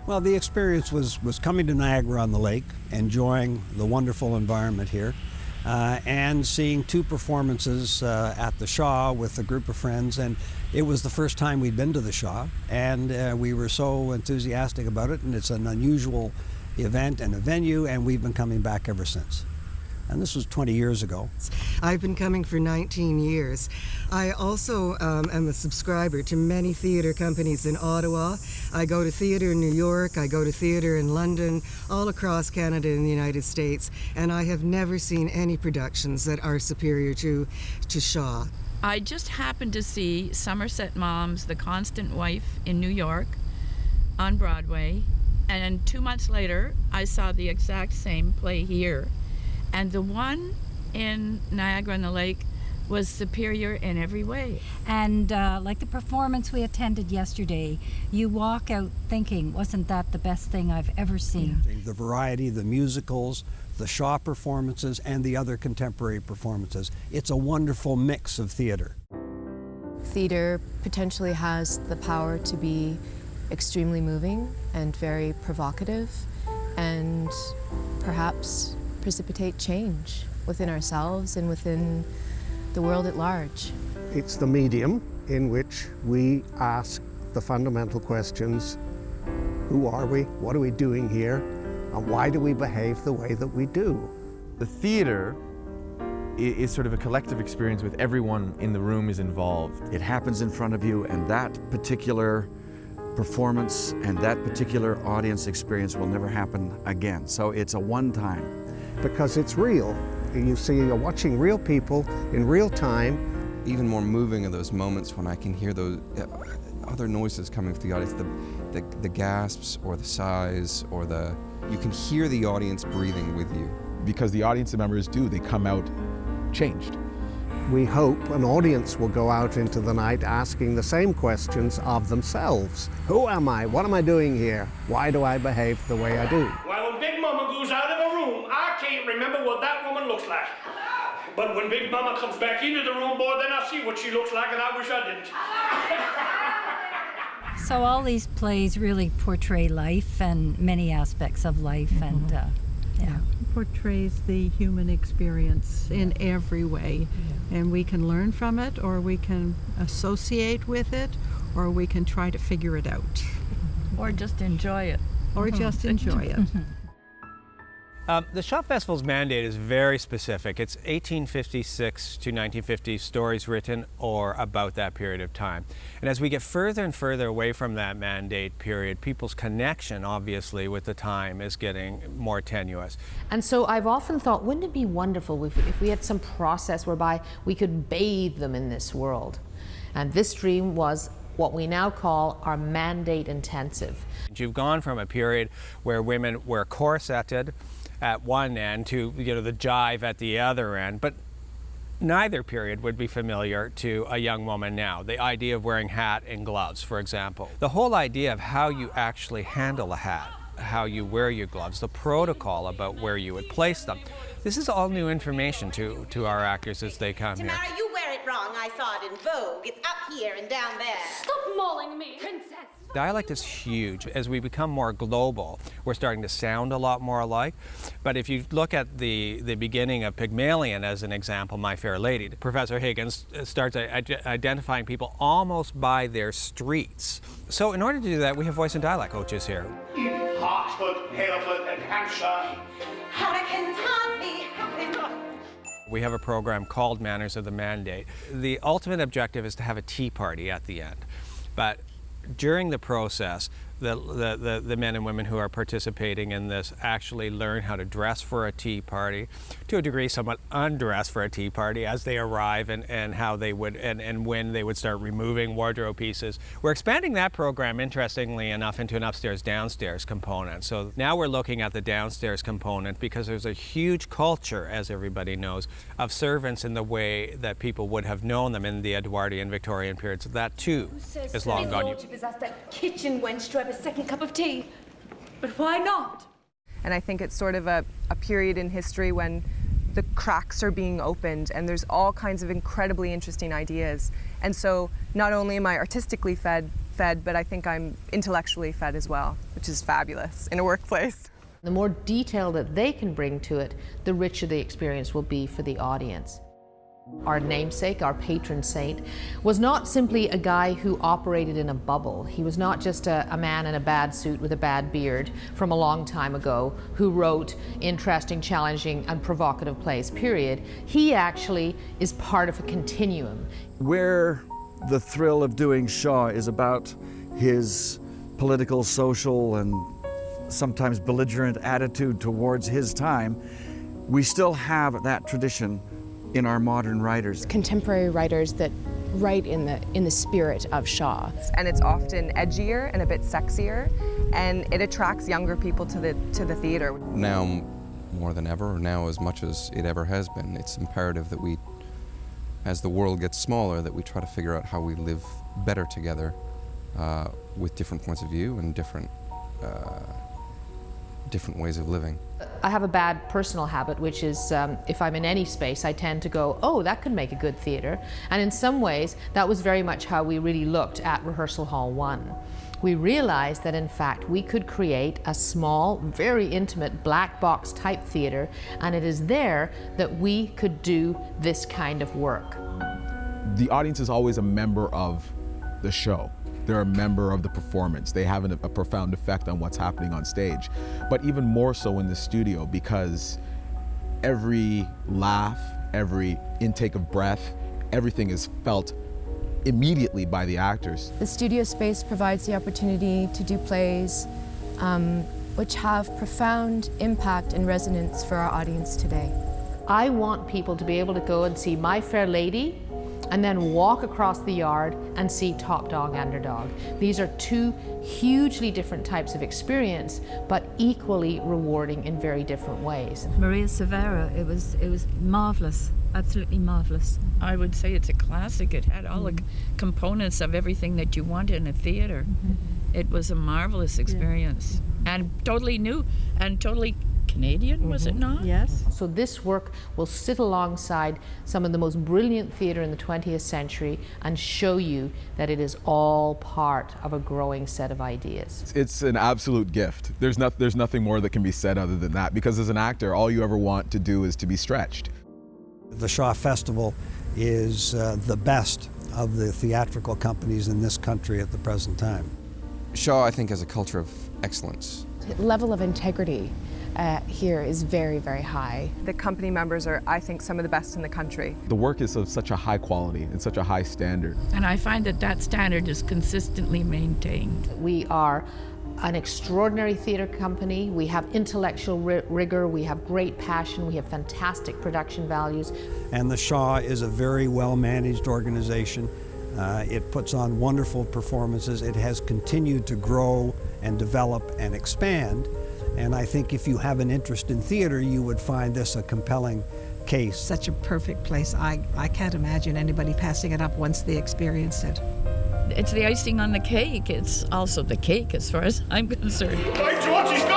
Well, the experience was coming to Niagara-on-the-Lake, enjoying the wonderful environment here, and seeing two performances at the Shaw with a group of friends. And it was the first time we'd been to the Shaw, and we were so enthusiastic about it, and it's an unusual event and a venue, and we've been coming back ever since. And this was 20 years ago. I've been coming for 19 years. I also am a subscriber to many theatre companies in Ottawa. I go to theatre in New York, I go to theatre in London, all across Canada and the United States, and I have never seen any productions that are superior to Shaw. I just happened to see Somerset Maugham's The Constant Wife in New York on Broadway, and 2 months later I saw the exact same play here. And the one in Niagara-on-the-Lake was superior in every way. And like the performance we attended yesterday, you walk out thinking, wasn't that the best thing I've ever seen? The variety, the musicals, the Shaw performances, and the other contemporary performances. It's a wonderful mix of theater. Theater potentially has the power to be extremely moving and very provocative, and perhaps precipitate change within ourselves and within the world at large. It's the medium in which we ask the fundamental questions: who are we, what are we doing here, and why do we behave the way that we do? The theater is sort of a collective experience with everyone in the room is involved. It happens in front of you, and that particular performance and that particular audience experience will never happen again. So it's a one-time. Because it's real. You're watching real people in real time. Even more moving are those moments when I can hear those other noises coming from the audience, the gasps or the sighs or you can hear the audience breathing with you. Because the audience members they come out changed. We hope an audience will go out into the night asking the same questions of themselves. Who am I? What am I doing here? Why do I behave the way I do? Well, when Big Mama goes out of a room, I can't remember what that woman looks like. But when Big Mama comes back into the room, boy, then I see what she looks like, and I wish I didn't. So all these plays really portray life and many aspects of life, and yeah. Portrays the human experience in every way, and we can learn from it, or we can associate with it, or we can try to figure it out. Or just enjoy it. Or just enjoy it. The Shaw Festival's mandate is very specific. It's 1856 to 1950 stories written or about that period of time. And as we get further and further away from that mandate period, people's connection, obviously, with the time is getting more tenuous. And so I've often thought, wouldn't it be wonderful if we had some process whereby we could bathe them in this world? And this dream was what we now call our mandate intensive. You've gone from a period where women were corseted at one end to the jive at the other end, but neither period would be familiar to a young woman now. The idea of wearing hat and gloves, for example. The whole idea of how you actually handle a hat, how you wear your gloves, the protocol about where you would place them. This is all new information to our actors as they come here. Tamara, you wear it wrong. I saw it in Vogue. It's up here and down there. Stop mauling me, princess. Dialect is huge. As we become more global, we're starting to sound a lot more alike. But if you look at the beginning of Pygmalion as an example, My Fair Lady, Professor Higgins starts identifying people almost by their streets. So in order to do that, we have voice and dialect coaches here. In Hartford, Hereford, and Hampshire. Hurricanes haunt me. We have a program called Manners of the Mandate. The ultimate objective is to have a tea party at the end. But during the process, the men and women who are participating in this actually learn how to dress for a tea party, to a degree somewhat undress for a tea party as they arrive, and how they would and when they would start removing wardrobe pieces. We're expanding that program, interestingly enough, into an upstairs-downstairs component. So now we're looking at the downstairs component because there's a huge culture, as everybody knows, of servants in the way that people would have known them in the Edwardian Victorian periods. That too is long gone. Has asked that kitchen wench to have a second cup of tea. But why not? And I think it's sort of a period in history when the cracks are being opened and there's all kinds of incredibly interesting ideas. And so not only am I artistically fed, but I think I'm intellectually fed as well, which is fabulous in a workplace. The more detail that they can bring to it, the richer the experience will be for the audience. Our namesake, our patron saint, was not simply a guy who operated in a bubble. He was not just a man in a bad suit with a bad beard from a long time ago who wrote interesting, challenging, and provocative plays, period. He actually is part of a continuum. Where the thrill of doing Shaw is about his political, social, and sometimes belligerent attitude towards his time, we still have that tradition in our modern writers. Contemporary writers that write in the spirit of Shaw. And it's often edgier and a bit sexier, and it attracts younger people to the theater. Now more than ever, or now as much as it ever has been, it's imperative that we, as the world gets smaller, that we try to figure out how we live better together with different points of view and different ways of living. I have a bad personal habit, which is if I'm in any space, I tend to go, oh, that could make a good theater. And in some ways, that was very much how we really looked at Rehearsal Hall 1. We realized that in fact we could create a small, very intimate black box type theater, and it is there that we could do this kind of work. The audience is always a member of the show. They're a member of the performance. They have a profound effect on what's happening on stage, but even more so in the studio, because every laugh, every intake of breath, everything is felt immediately by the actors. The studio space provides the opportunity to do plays which have profound impact and resonance for our audience today. I want people to be able to go and see My Fair Lady and then walk across the yard and see Top Dog, Underdog. These are two hugely different types of experience, but equally rewarding in very different ways. Maria Severa, it was marvelous, absolutely marvelous. I would say it's a classic. It had all the components of everything that you want in a theater. It was a marvelous experience and totally new and totally Canadian, was it not? Yes. So this work will sit alongside some of the most brilliant theatre in the 20th century and show you that it is all part of a growing set of ideas. It's an absolute gift. There's nothing more that can be said other than that, because as an actor, all you ever want to do is to be stretched. The Shaw Festival is the best of the theatrical companies in this country at the present time. Shaw, I think, has a culture of excellence. The level of integrity here is very, very high. The company members are, I think, some of the best in the country. The work is of such a high quality and such a high standard. And I find that standard is consistently maintained. We are an extraordinary theatre company. We have intellectual rigor, we have great passion, we have fantastic production values. And the Shaw is a very well-managed organization. It puts on wonderful performances. It has continued to grow and develop and expand. And I think if you have an interest in theater, you would find this a compelling case. Such a perfect place. I can't imagine anybody passing it up once they experience it. It's the icing on the cake. It's also the cake as far as I'm concerned. By George, he's got